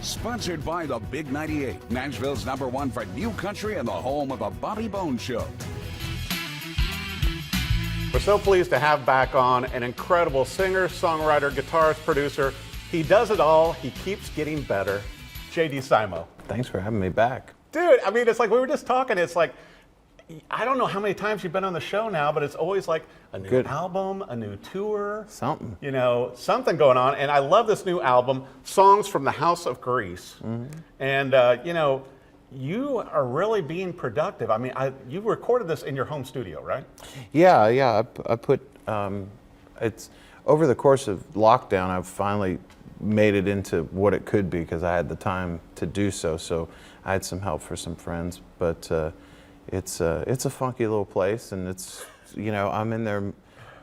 Sponsored by the Big 98, Nashville's #1 for new country and the home of the Bobby Bones Show. We're so pleased to have back on an incredible singer, songwriter, guitarist, producer. He does it all. He keeps getting better. JD Simo. Thanks for having me back. Dude, I mean, it's like we were just talking. It's like, I don't know how many times you've been on the show now, but it's always like a new album, a new tour. Something. You know, something going on. And I love this new album, Songs from the House of Grease. Mm-hmm. And, you know, you are really being productive. I mean, you recorded this in your home studio, right? Yeah. I put, it's over the course of lockdown, I've finally made it into what it could be because I had the time to do so. So I had some help for some friends, but it's a funky little place, and it's, you know, I'm in there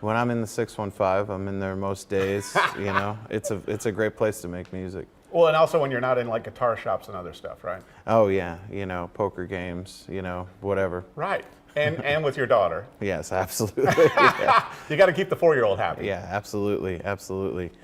when I'm in the 615. I'm in there most days. You know, it's a great place to make music. Well, and also when you're not in like guitar shops and other stuff, right? Oh yeah, you know, poker games, you know, whatever. Right, and with your daughter. Yes, absolutely. Yeah. You got to keep the 4-year-old happy. Yeah, absolutely.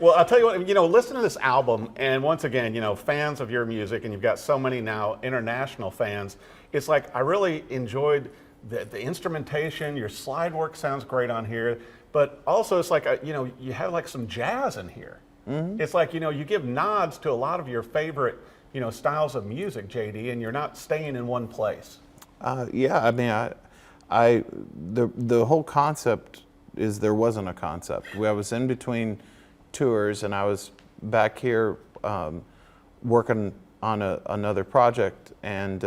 Well, I'll tell you what, you know, listen to this album, and once again, you know, fans of your music, and you've got so many now international fans. It's like I really enjoyed the instrumentation. Your slide work sounds great on here, but also it's like you know, you have like some jazz in here. Mm-hmm. It's like, you know, you give nods to a lot of your favorite, you know, styles of music, JD, and you're not staying in one place. Yeah, I mean, the whole concept is there wasn't a concept. I was in between tours, and I was back here working on another project, and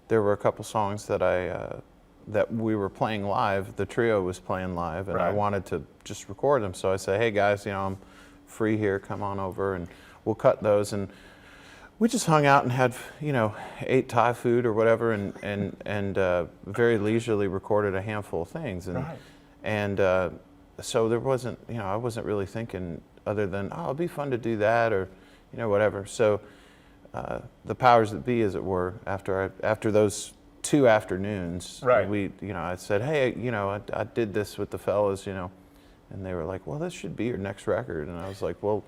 there were a couple songs that that we were playing live. The trio was playing live, and right. I wanted to just record them. So I said, "Hey guys, you know, I'm free here. Come on over, and we'll cut those." And we just hung out and had, you know, ate Thai food or whatever, and very leisurely recorded a handful of things. And right. and so there wasn't, you know, I wasn't really thinking other than, oh, it'd be fun to do that, or, you know, whatever. So the powers that be, as it were, after those 2 afternoons, right. I said, hey, you know, I did this with the fellas, you know, and they were like, well, this should be your next record. And I was like, well,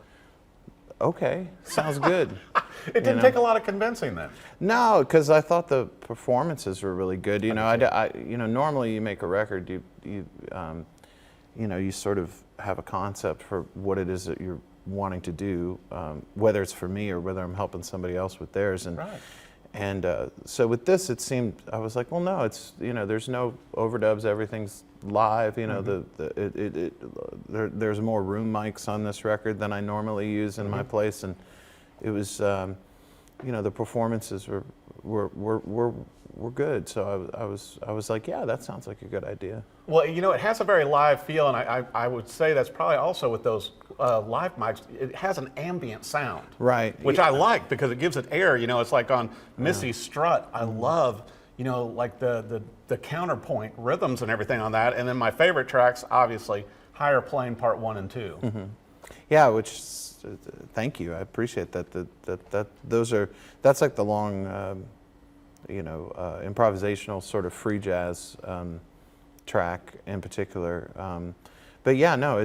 okay, sounds good. It didn't take a lot of convincing then. No, because I thought the performances were really good. You know, I you know, normally you make a record, you know, you sort of have a concept for what it is that you're wanting to do, whether it's for me or whether I'm helping somebody else with theirs. And right. And so with this, it seemed, I was like, well, no, it's, you know, there's no overdubs, everything's live. You know, Mm-hmm. there's more room mics on this record than I normally use in my place, and it was, you know, the performances were good. So I was like, yeah, that sounds like a good idea. Well, you know, it has a very live feel, and I would say that's probably also with those live mics, it has an ambient sound. Right. Which I like because it gives it air. You know, it's like on Missy's Strut, I love, you know, like the counterpoint rhythms and everything on that. And then my favorite tracks, obviously, Higher Plane Part 1 and 2. Mm-hmm. Yeah, which, thank you, I appreciate that. That's like the long, you know, improvisational sort of free jazz track in particular. But yeah, no,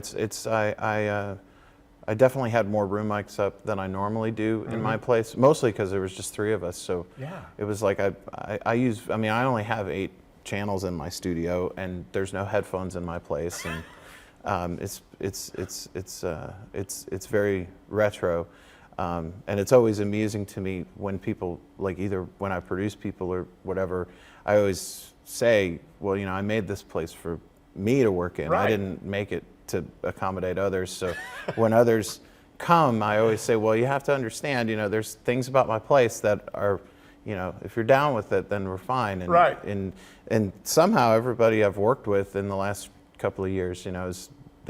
I definitely had more room mics up than I normally do in my place, mostly because there was just 3 of us. So yeah. It was like I only have 8 channels in my studio, and there's no headphones in my place, and it's very retro. And it's always amusing to me when people, like, either when I produce people or whatever, I always say, well, you know, I made this place for me to work in. Right. I didn't make it to accommodate others. So when others come, I always say, well, you have to understand, you know, there's things about my place that are, you know, if you're down with it, then we're fine. And, right. And somehow everybody I've worked with in the last couple of years, you know,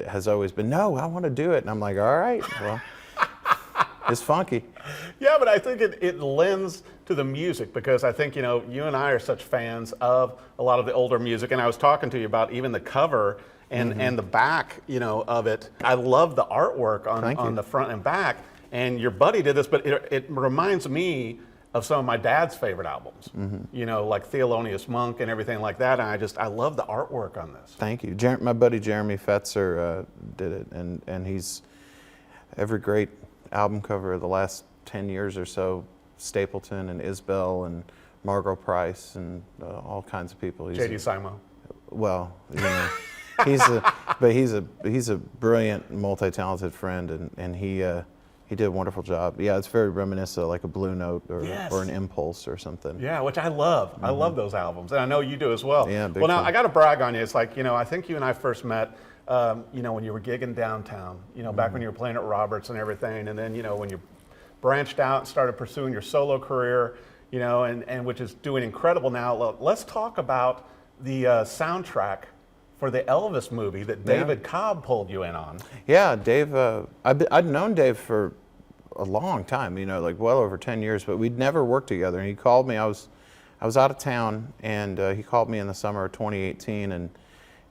has always been, no, I want to do it. And I'm like, all right, well. It's funky. Yeah, but I think it lends to the music, because I think, you know, you and I are such fans of a lot of the older music, and I was talking to you about even the cover and the back, you know, of it. I love the artwork on the front and back, and your buddy did this, but it reminds me of some of my dad's favorite albums, you know, like Thelonious Monk and everything like that, and I love the artwork on this. Thank you. My buddy Jeremy Fetzer did it, and he's every great album cover of the last 10 years or so, Stapleton and Isbell and Margot Price and all kinds of people. JD Simo. Well, you know, he's a brilliant, multi-talented friend, and he did a wonderful job. Yeah, it's very reminiscent of like a Blue Note or an Impulse or something. Yeah, which I love. I love those albums, and I know you do as well. Yeah, big well, now fan. I got to brag on you. It's like, you know, I think you and I first met, you know, when you were gigging downtown. You know, back when you were playing at Roberts and everything, and then, you know, when you branched out and started pursuing your solo career, you know, and which is doing incredible now. Let's talk about the soundtrack for the Elvis movie that David Cobb pulled you in on. Yeah, Dave. I'd known Dave for a long time, you know, like well over 10 years, but we'd never worked together. And he called me. I was out of town, and he called me in the summer of 2018, and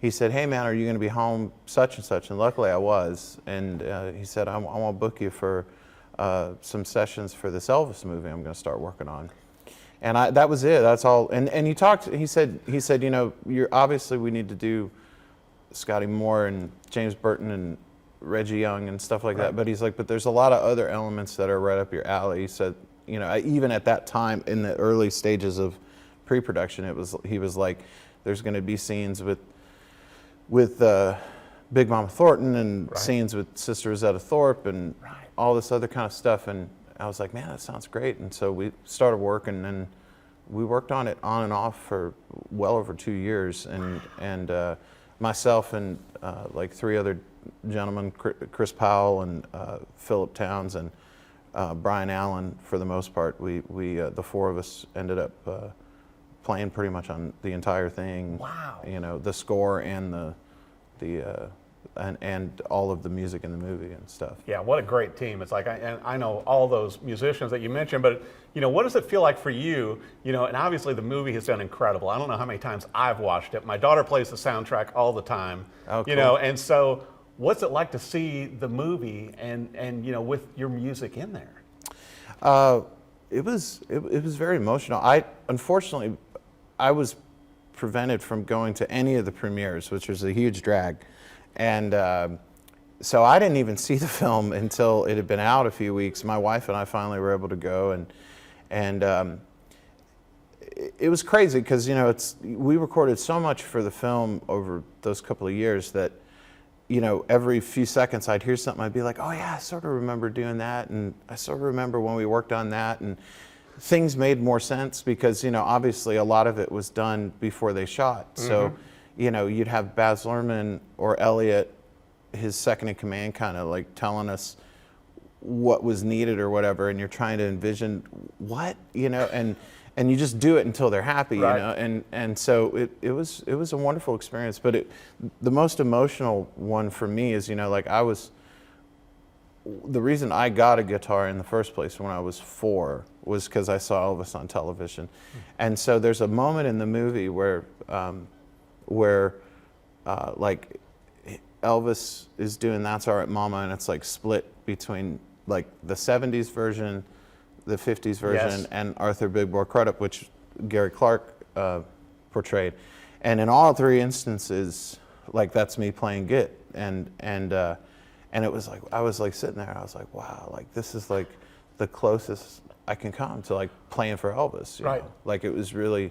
he said, "Hey man, are you going to be home such and such?" And luckily I was. And he said, "I want to book you for some sessions for this Elvis movie I'm going to start working on." And that was it. That's all. And he talked. He said, you know, obviously we need to do Scotty Moore and James Burton and Reggie Young and stuff like that. But he's like, but there's a lot of other elements that are right up your alley. He said, you know, even at that time in the early stages of pre-production, he was like, there's going to be scenes with Big Mama Thornton and scenes with Sister Rosetta Thorpe and all this other kind of stuff. And I was like, man, that sounds great. And so we started working, and we worked on it on and off for well over 2 years. And myself and like 3 other gentlemen, Chris Powell and Philip Towns and Brian Allen, for the most part, we the 4 of us ended up playing pretty much on the entire thing. Wow. You know, the score and and all of the music in the movie and stuff. Yeah, what a great team. It's like, I know all those musicians that you mentioned, but, you know, what does it feel like for you? You know, and obviously the movie has done incredible. I don't know how many times I've watched it. My daughter plays the soundtrack all the time. Oh, cool. You know, and so what's it like to see the movie and you know, with your music in there? It was very emotional. Unfortunately, I was prevented from going to any of the premieres, which was a huge drag. And so I didn't even see the film until it had been out a few weeks. My wife and I finally were able to go, and it was crazy because, you know, we recorded so much for the film over those couple of years that, you know, every few seconds I'd hear something, I'd be like, oh yeah, I sort of remember doing that, and I sort of remember when we worked on that, and things made more sense because, you know, obviously a lot of it was done before they shot. So, you know, you'd have Baz Luhrmann or Elliot, his second in command, kind of like telling us what was needed or whatever, and you're trying to envision what, you know, and you just do it until they're happy, you know, and so it was a wonderful experience. But the most emotional one for me is, you know, like the reason I got a guitar in the first place when I was 4 was because I saw Elvis on television. And so there's a moment in the movie where like Elvis is doing That's All Right Mama, and it's like split between like the 70s version, the 50s version, and Arthur Big Boy Crudup, which Gary Clark portrayed. And in all 3 instances, like that's me playing Git. And it was like, I was like sitting there, I was like, wow, like this is like the closest I can come to like playing for Elvis. You know? Like it was really,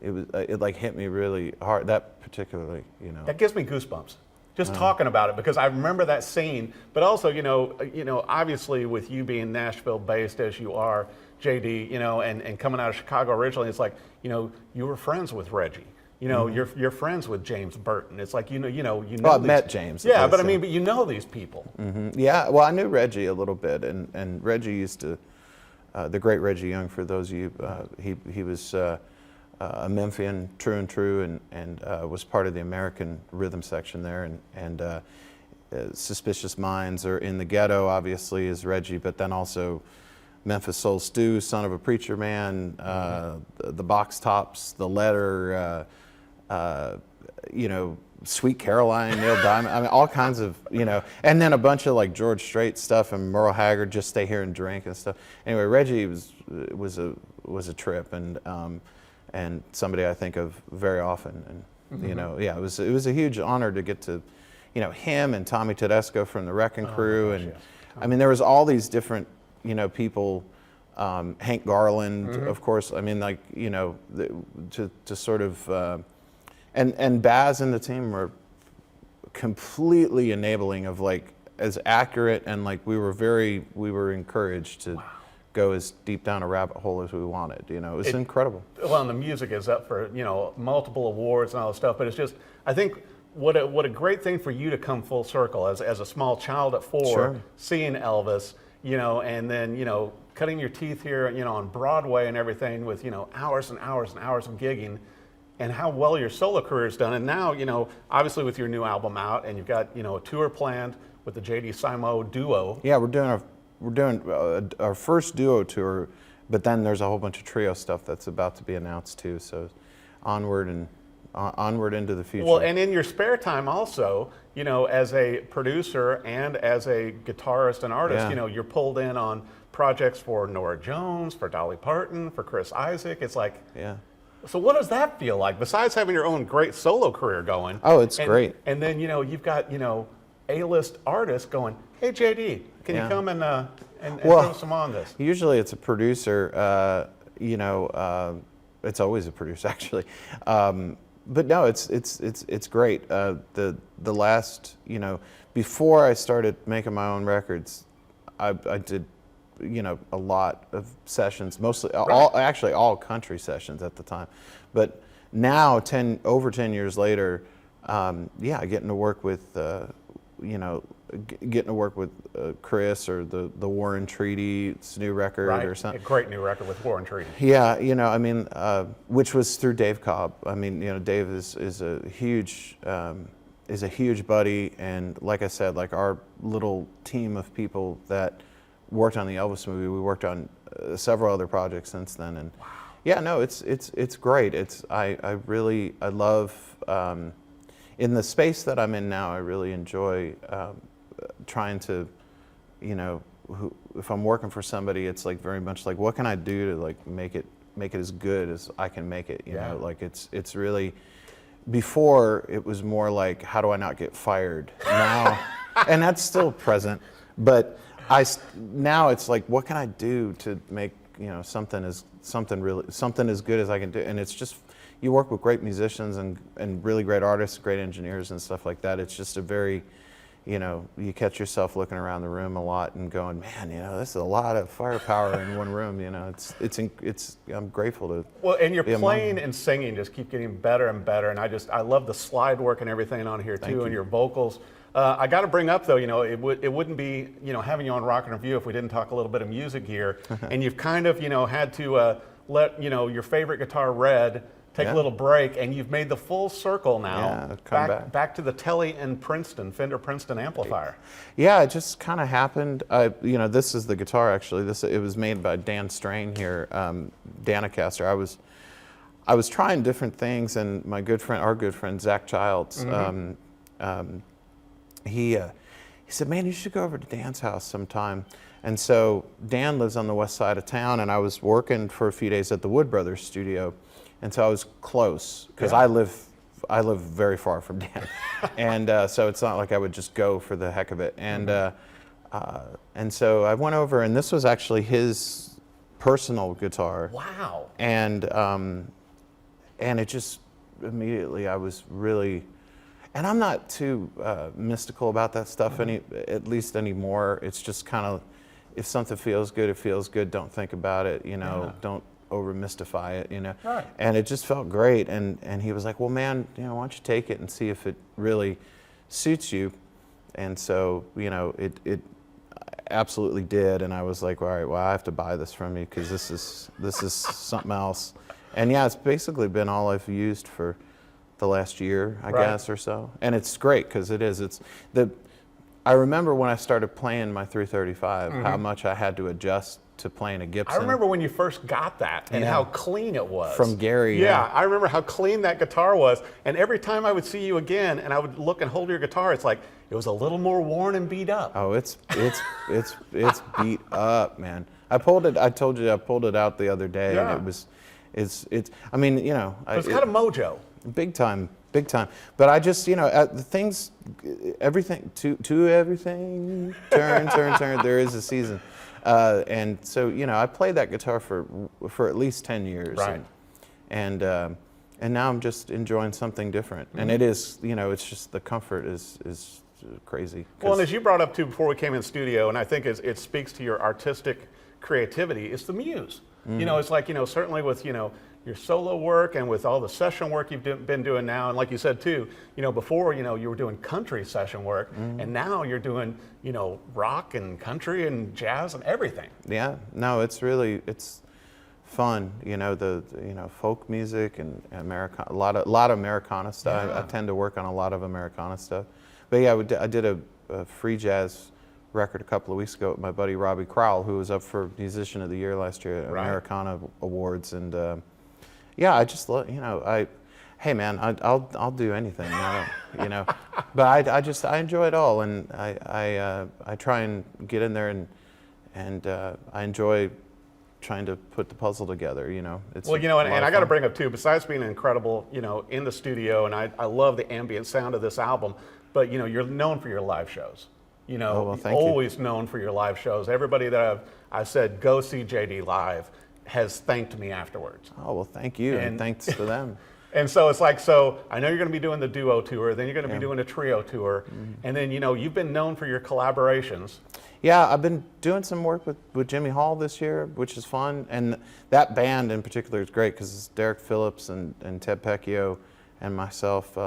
it like hit me really hard, that particularly, you know. That gives me goosebumps just talking about it, because I remember that scene, but also, you know, obviously with you being Nashville based as you are, JD, you know, and coming out of Chicago originally, it's like, you know, you were friends with Reggie. You know, you're friends with James Burton. It's like, you know. Well, I met James. Yeah, but I mean, but you know these people. Yeah, well, I knew Reggie a little bit, and Reggie used to, the great Reggie Young, for those of you, he was a Memphian, true and true, and was part of the American rhythm section there, and Suspicious Minds, or In the Ghetto, obviously, is Reggie, but then also Memphis Soul Stew, Son of a Preacher Man, the Box Tops, The Letter, you know, Sweet Caroline, Neil Diamond, I mean, all kinds of, you know, and then a bunch of like George Strait stuff and Merle Haggard, Just Stay Here and Drink and stuff. Anyway, Reggie was a trip, and somebody I think of very often, and you know, yeah, it was a huge honor to get to, you know, him and Tommy Tedesco from the Wrecking Crew, and I mean, there was all these different people, Hank Garland, of course. I mean, like, to sort of, and Baz and the team were completely enabling of like as accurate, and like we were encouraged to go as deep down a rabbit hole as we wanted. It was incredible. Well, and the music is up for multiple awards and all this stuff, but it's just, I think what a great thing for you to come full circle as a small child at 4, Sure. seeing Elvis, and then cutting your teeth here, on Broadway and everything with hours and hours and hours of gigging, and how well your solo career's done. And now, obviously with your new album out, and you've got a tour planned with the JD Simo Duo. Yeah, we're doing our first duo tour, but then there's a whole bunch of trio stuff that's about to be announced too. So onward into the future. Well, and in your spare time also, as a producer and as a guitarist and artist, Yeah. You're pulled in on projects for Norah Jones, for Dolly Parton, for Chris Isaac. It's like, yeah. so what does that feel like, besides having your own great solo career going? Oh, it's great. And then, you've got, A-list artists going, hey, JD, can you come and throw some on this? Usually it's a producer, it's always a producer actually. But no, it's great. The last, before I started making my own records, I did, a lot of sessions, mostly all country sessions at the time. But now, over 10 years later, getting to work with, getting to work with Chris or the Warren Treaty, it's a new record or something. A great new record with Warren Treaty. Yeah, which was through Dave Cobb. I mean, Dave is a huge buddy, and like I said, like our little team of people that worked on the Elvis movie, we worked on several other projects since then, and yeah, no, it's great. I love. In the space that I'm in now, I really enjoy trying to, if I'm working for somebody, it's like very much like, what can I do to like make it as good as I can make it? You know, like it's really. Before it was more like, how do I not get fired? Now, and that's still present, but now it's like, what can I do to make something as good as I can do? And it's just. You work with great musicians and really great artists, great engineers and stuff like that. It's just a very, you catch yourself looking around the room a lot and going, man, this is a lot of firepower in one room. I'm grateful to. Well, and your playing and singing just keep getting better and better. And I love the slide work and everything on here too, and your vocals. I got to bring up though, it wouldn't be, having you on Rock and Review if we didn't talk a little bit of music here. And you've kind of, had to let, your favorite guitar, Red, take a little break, and you've made the full circle now. Yeah, back to the Telly and Fender Princeton amplifier. Yeah, it just kind of happened. This is the guitar actually. It was made by Dan Strain here, Danacaster. I was trying different things, and our good friend Zach Childs, he said, man, you should go over to Dan's house sometime. And so Dan lives on the west side of town, and I was working for a few days at the Wood Brothers studio. And so I was close because I live very far from Dan, and so it's not like I would just go for the heck of it. And so I went over, and this was actually his personal guitar. Wow! And it just immediately I was really, and I'm not too mystical about that stuff at least anymore. It's just kind of, if something feels good, it feels good. Don't think about it. Don't over mystify it, Right. And it just felt great. And he was like, well, man, why don't you take it and see if it really suits you? And so, it absolutely did. And I was like, all right, well, I have to buy this from you because this is something else. And yeah, it's basically been all I've used for the last year, I guess, or so. And it's great because I remember when I started playing my 335, how much I had to adjust to playing a Gibson. I remember when you first got that and how clean it was. From Gary. Yeah, I remember how clean that guitar was. And every time I would see you again and I would look and hold your guitar, it's like it was a little more worn and beat up. Oh, it's beat up, man. I told you I pulled it out the other day, and it's I mean, it's got a mojo. Big time. But I just, the things, everything, to everything, turn, there is a season. And so, you know, I played that guitar for at least 10 years. Right. And now I'm just enjoying something different. And it is, you know, it's just the comfort is crazy. Well, and as you brought up too before we came in studio, and I think it speaks to your artistic creativity, it's the muse. You know, it's like, you know, certainly with, you know, your solo work and with all the session work you've been doing now, and like you said too, you know, before, you know, you were doing country session work, and now you're doing, you know, rock and country and jazz and everything. Yeah, no, it's fun, you know, you know, folk music and Americana, a lot of Americana stuff. Yeah. I tend to work on a lot of Americana stuff. But yeah, I did a free jazz record a couple of weeks ago with my buddy Robbie Crowell, who was up for Musician of the Year last year at Americana Awards, and yeah, I just love, you know, hey man, I'll do anything, you know, but I enjoy it all, and I try and get in there and I enjoy trying to put the puzzle together, you know. Well, you know, and I got to bring up too, besides being incredible, you know, in the studio, and I love the ambient sound of this album, but you know, you're known for your live shows. You know, oh, well, thank always you. known for your live shows. Everybody that I've said, go see JD live, has thanked me afterwards. Oh, well, thank you, and thanks to them. And so it's like, so I know you're going to be doing the duo tour, then you're going to be doing a trio tour, and then, you know, you've been known for your collaborations. Yeah, I've been doing some work with Jimmy Hall this year, which is fun, and that band in particular is great because it's Derek Phillips and Ted Pecchio and myself.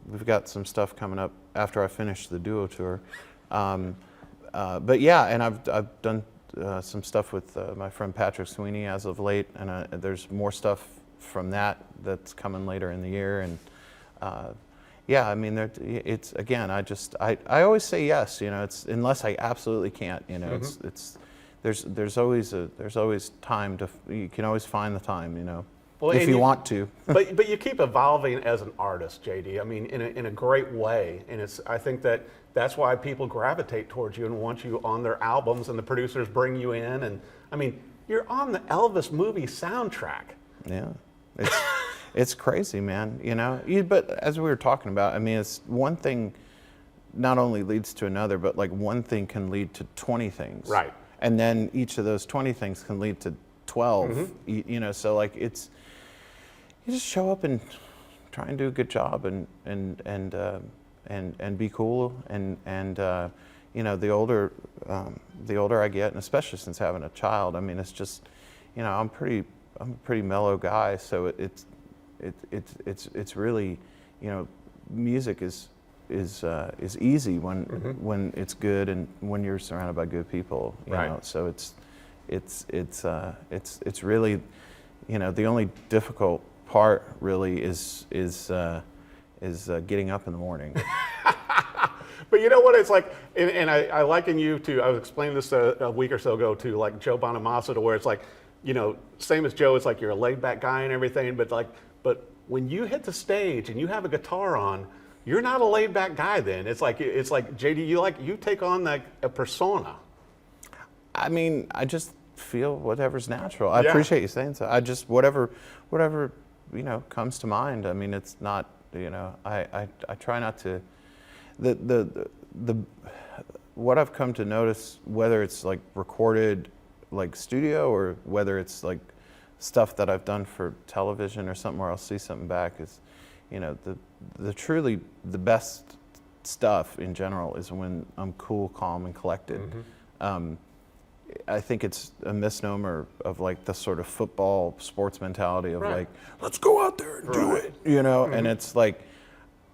We've got some stuff coming up after I finish the duo tour. But yeah, and I've done some stuff with my friend Patrick Sweeney as of late, and there's more stuff from that's coming later in the year. And yeah, I mean, it's again, I always say yes, you know. It's unless I absolutely can't, you know. There's always time you can always find the time, you know. Well, if you want to. but you keep evolving as an artist, JD. I mean, in a great way, and I think that's why people gravitate towards you and want you on their albums, and the producers bring you in. And I mean, you're on the Elvis movie soundtrack. Yeah, it's crazy, man. You know, but as we were talking about, I mean, it's one thing not only leads to another, but like one thing can lead to 20 things. Right. And then each of those 20 things can lead to 12. You know, so like you just show up and try and do a good job and be cool, and you know, the older I get, and especially since having a child, I mean, it's just, you know, I'm a pretty mellow guy, so it's really, you know, music is easy when it's good and when you're surrounded by good people, you know. So it's really, you know, the only difficult part really is getting up in the morning. But you know what, it's like, and I liken you to, I was explaining this a week or so ago to like Joe Bonamassa, to where it's like, you know, same as Joe, it's like you're a laid back guy and everything, but when you hit the stage and you have a guitar on, you're not a laid back guy then. It's like JD, you take on like a persona. I mean, I just feel whatever's natural. I appreciate you saying so. I just, whatever, you know, comes to mind. I mean, it's not, you know, I try not to, what I've come to notice, whether it's like recorded like studio or whether it's like stuff that I've done for television or something where I'll see something back, is, you know, the truly the best stuff in general is when I'm cool, calm, and collected. I think it's a misnomer of like the sort of football sports mentality of like, let's go out there and do it, you know. And it's like,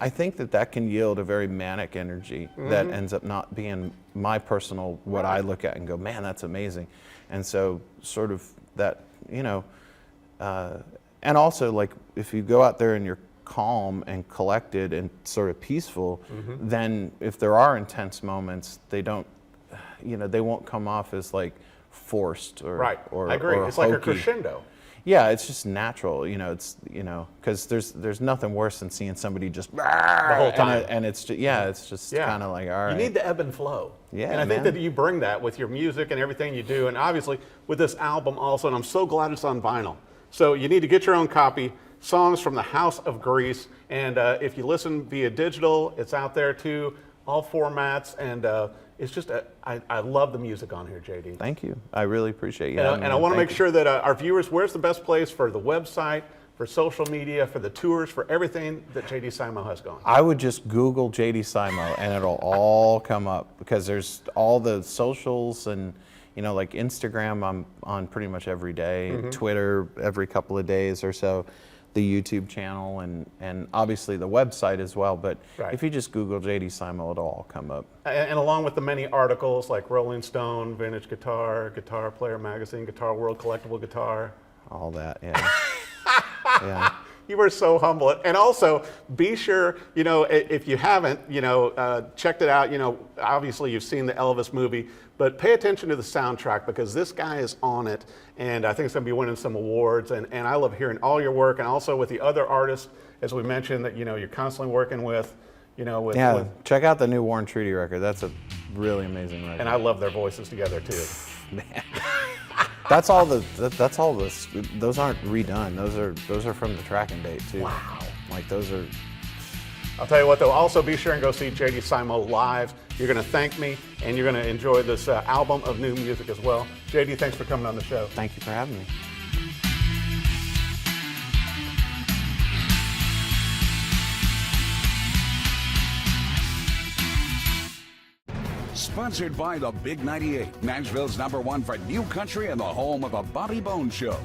I think that can yield a very manic energy that ends up not being my personal, what I look at and go, man, that's amazing. And so sort of that, you know, and also like if you go out there and you're calm and collected and sort of peaceful, then if there are intense moments, they don't, you know, they won't come off as like forced or I agree. or it's like a hokey. crescendo. Yeah, it's just natural, you know. It's, you know, because there's nothing worse than seeing somebody just the whole time, and it's just, it's just kind of like, all right. You need the ebb and flow. Yeah, and I think that you bring that with your music and everything you do, and obviously with this album also. And I'm so glad it's on vinyl. So you need to get your own copy. Songs from the House of Grease, and if you listen via digital, it's out there too, all formats, and it's just, I love the music on here, JD. Thank you. I really appreciate you. And I want to make sure that our viewers, where's the best place for the website, for social media, for the tours, for everything that JD Simo has going? I would just Google JD Simo and it'll all come up, because there's all the socials, and like Instagram I'm on pretty much every day, Twitter every couple of days or so, the YouTube channel, and obviously the website as well. But if you just Google JD Simo, it'll all come up. And along with the many articles like Rolling Stone, Vintage Guitar, Guitar Player Magazine, Guitar World, Collectible Guitar. All that, yeah. Yeah. You were so humble. And also, be sure, if you haven't, checked it out, obviously you've seen the Elvis movie, but pay attention to the soundtrack, because this guy is on it, and I think it's going to be winning some awards. And I love hearing all your work, and also with the other artists, as we mentioned, that, you're constantly working with, check out the new Warren Treaty record. That's a really amazing record. And I love their voices together, too. Man. Those aren't redone. Those are from the tracking date too. Wow. Like those are. I'll tell you what though, also be sure and go see JD Simo live. You're going to thank me, and you're going to enjoy this album of new music as well. JD, thanks for coming on the show. Thank you for having me. Sponsored by the Big 98, Nashville's #1 for new country and the home of the Bobby Bones Show.